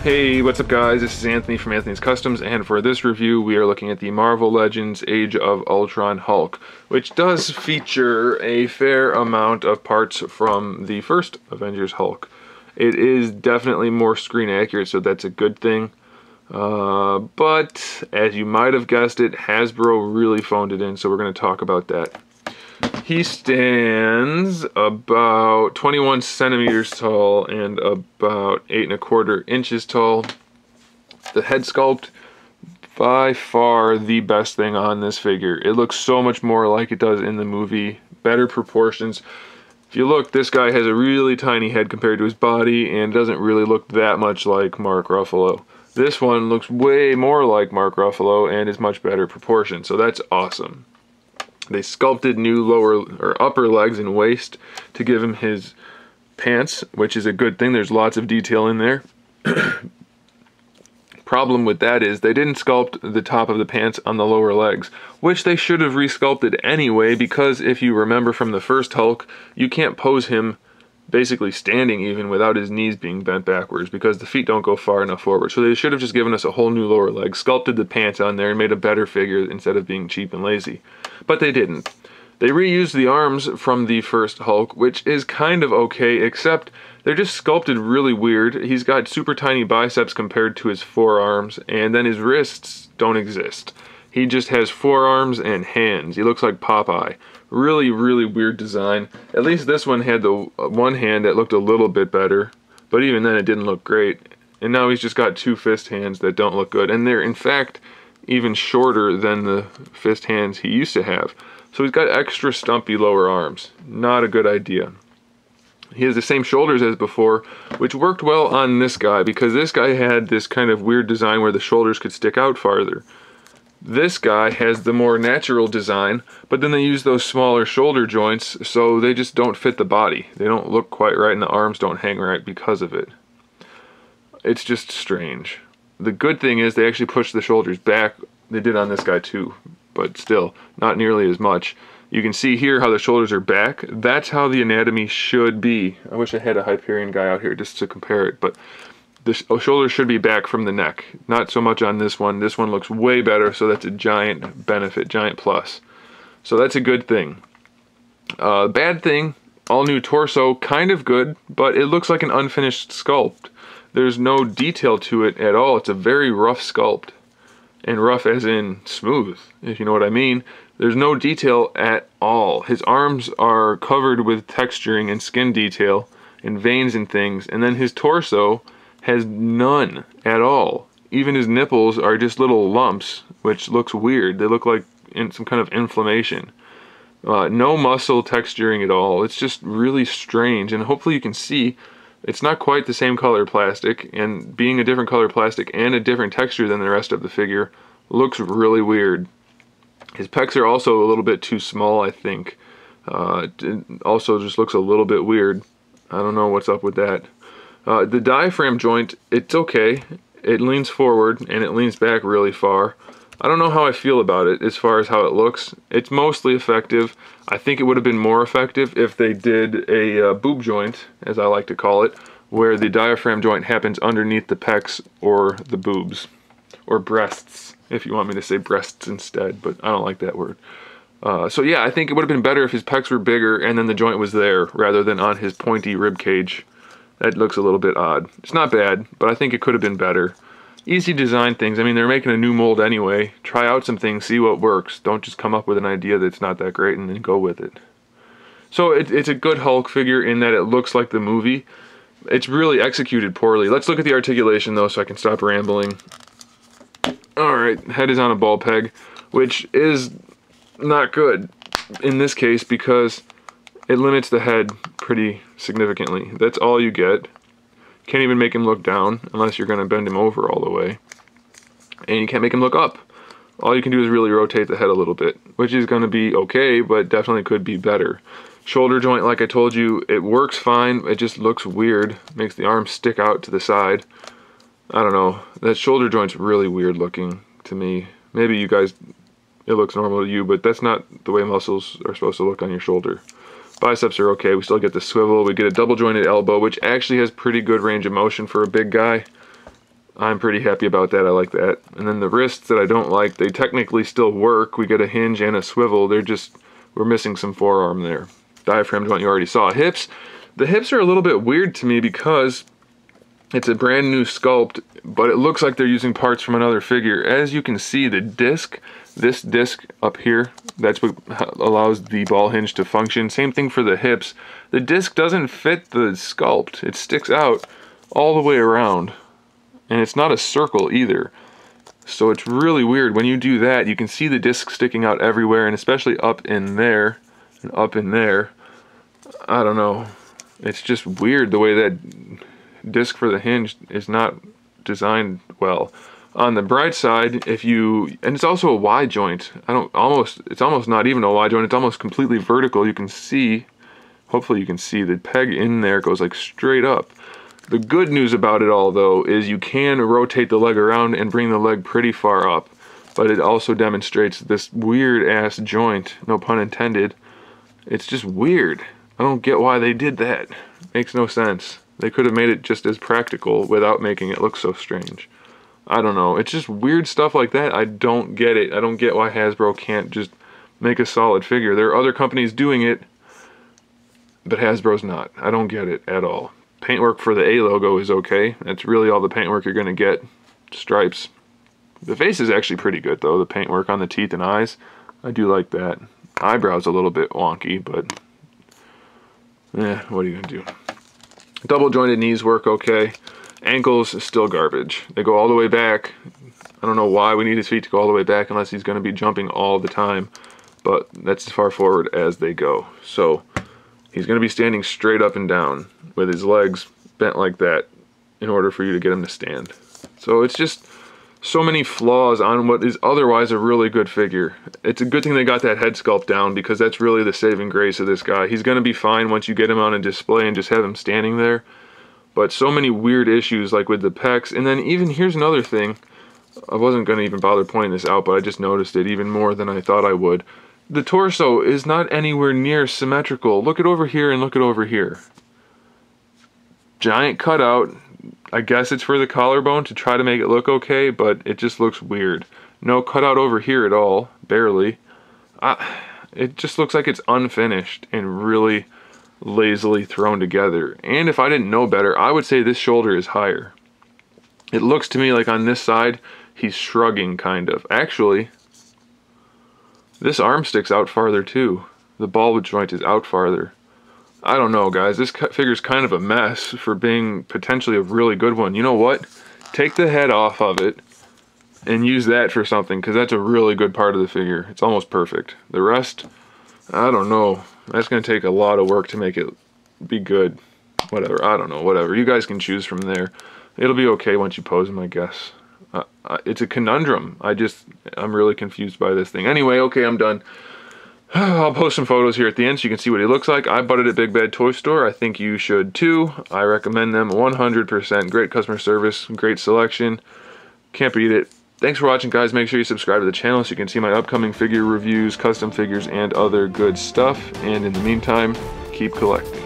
Hey, what's up guys? This is Anthony from Anthony's Customs, and for this review we are looking at the Marvel Legends Age of Ultron Hulk, which does feature a fair amount of parts from the first Avengers Hulk. It is definitely more screen accurate, so that's a good thing. But as you might have guessed it, Hasbro really phoned it in, so we're going to talk about that. He stands about 21 centimeters tall and about 8¼ inches tall. The head sculpt, by far the best thing on this figure. It looks so much more like it does in the movie. Better proportions. If you look, this guy has a really tiny head compared to his body and doesn't really look that much like Mark Ruffalo. This one looks way more like Mark Ruffalo and is much better proportioned, so that's awesome. They sculpted new lower or upper legs and waist to give him his pants, which is a good thing. There's lots of detail in there. Problem with that is they didn't sculpt the top of the pants on the lower legs, which they should have resculpted anyway, because if you remember from the first Hulk, you can't pose him basically standing even without his knees being bent backwards, because the feet don't go far enough forward. So they should have just given us a whole new lower leg, sculpted the pants on there, and made a better figure instead of being cheap and lazy. But they didn't. They reused the arms from the first Hulk, which is kind of okay, except they're just sculpted really weird. He's got super tiny biceps compared to his forearms, and then his wrists don't exist. He just has forearms and hands. He looks like Popeye. Really, really weird design. At least this one had the one hand that looked a little bit better, but even then it didn't look great. And now he's just got two fist hands that don't look good, and they're in fact even shorter than the fist hands he used to have. So he's got extra stumpy lower arms. Not a good idea. He has the same shoulders as before, which worked well on this guy, because this guy had this kind of weird design where the shoulders could stick out farther. This guy has the more natural design, but then they use those smaller shoulder joints, so they just don't fit the body. They don't look quite right, and the arms don't hang right because of it. It's just strange. The good thing is they actually push the shoulders back. They did on this guy too, but still, not nearly as much. You can see here how the shoulders are back. That's how the anatomy should be. I wish I had a Hyperion guy out here just to compare it, but the shoulders should be back from the neck. Not so much on this one. This one looks way better, so that's a giant benefit, giant plus. So that's a good thing. Bad thing, all new torso, kind of good, but it looks like an unfinished sculpt. There's no detail to it at all. It's a very rough sculpt. And rough as in smooth, if you know what I mean. There's no detail at all. His arms are covered with texturing and skin detail and veins and things, and then his torso has none at all. Even his nipples are just little lumps, which looks weird. They look like some kind of inflammation. No muscle texturing at all. It's just really strange, and hopefully you can see it's not quite the same color plastic, and being a different color plastic and a different texture than the rest of the figure looks really weird. His pecs are also a little bit too small, I think. It also just looks a little bit weird. I don't know what's up with that. The diaphragm joint, it's okay. It leans forward and it leans back really far. I don't know how I feel about it as far as how it looks. It's mostly effective. I think it would have been more effective if they did a boob joint, as I like to call it, where the diaphragm joint happens underneath the pecs or the boobs. Or breasts, if you want me to say breasts instead, but I don't like that word. So yeah, I think it would have been better if his pecs were bigger and then the joint was there, rather than on his pointy rib cage. That looks a little bit odd. It's not bad, but I think it could have been better. Easy design things. I mean, they're making a new mold anyway. Try out some things, see what works. Don't just come up with an idea that's not that great and then go with it. So it's a good Hulk figure in that it looks like the movie. It's really executed poorly. Let's look at the articulation though, so I can stop rambling. Alright, head is on a ball peg, which is not good in this case because it limits the head pretty significantly. That's all you get. Can't even make him look down unless you're going to bend him over all the way. And you can't make him look up. All you can do is really rotate the head a little bit, which is going to be okay, but definitely could be better. Shoulder joint, like I told you, it works fine. It just looks weird. Makes the arm stick out to the side. I don't know. That shoulder joint's really weird looking to me. Maybe you guys, it looks normal to you, but that's not the way muscles are supposed to look on your shoulder. Biceps are okay. We still get the swivel. We get a double jointed elbow, which actually has pretty good range of motion for a big guy. I'm pretty happy about that. I like that. And then the wrists that I don't like, they technically still work. We get a hinge and a swivel. We're missing some forearm there. Diaphragm joint you already saw. Hips, the hips are a little bit weird to me because it's a brand new sculpt, but it looks like they're using parts from another figure. As you can see, the disc, this disc up here, that's what allows the ball hinge to function. Same thing for the hips. The disc doesn't fit the sculpt. It sticks out all the way around. And it's not a circle either. So it's really weird. When you do that, you can see the disc sticking out everywhere, and especially up in there and up in there. I don't know. It's just weird the way that disc for the hinge is not designed well. On the bright side, and it's also a Y joint. It's almost not even a Y joint. It's almost completely vertical. You can see, hopefully you can see the peg in there goes like straight up. The good news about it all, though, is you can rotate the leg around and bring the leg pretty far up, but it also demonstrates this weird-ass joint, no pun intended. It's just weird. I don't get why they did that. Makes no sense. They could have made it just as practical without making it look so strange. I don't know. It's just weird stuff like that. I don't get it. I don't get why Hasbro can't just make a solid figure. There are other companies doing it, but Hasbro's not. I don't get it at all. Paintwork for the A logo is okay. That's really all the paintwork you're going to get. Stripes. The face is actually pretty good, though. The paintwork on the teeth and eyes, I do like that. Eyebrows a little bit wonky, but what are you going to do? Double jointed knees work okay. Ankles, still garbage. They go all the way back. I don't know why we need his feet to go all the way back unless he's going to be jumping all the time, but that's as far forward as they go. So he's going to be standing straight up and down with his legs bent like that in order for you to get him to stand. So it's just so many flaws on what is otherwise a really good figure. It's a good thing they got that head sculpt down, because that's really the saving grace of this guy. He's going to be fine once you get him on a display and just have him standing there. But so many weird issues, like with the pecs. And then even, here's another thing. I wasn't going to even bother pointing this out, but I just noticed it even more than I thought I would. The torso is not anywhere near symmetrical. Look at over here and look at over here. Giant cutout. I guess it's for the collarbone to try to make it look okay, but it just looks weird. No cutout over here at all, barely. It just looks like it's unfinished and really lazily thrown together. And if I didn't know better, I would say this shoulder is higher. It looks to me like on this side, he's shrugging kind of. Actually, this arm sticks out farther too. The ball joint is out farther. I don't know, guys. This figure's kind of a mess for being potentially a really good one. You know what? Take the head off of it and use that for something, because that's a really good part of the figure. It's almost perfect. The rest, I don't know. That's going to take a lot of work to make it be good. Whatever. I don't know. Whatever. You guys can choose from there. It'll be okay once you pose him, I guess. It's a conundrum. I'm really confused by this thing. Anyway, okay, I'm done. I'll post some photos here at the end so you can see what he looks like. I bought it at Big Bad Toy Store. I think you should too. I recommend them 100%. Great customer service, great selection. Can't beat it. Thanks for watching, guys. Make sure you subscribe to the channel so you can see my upcoming figure reviews, custom figures, and other good stuff. And in the meantime, keep collecting.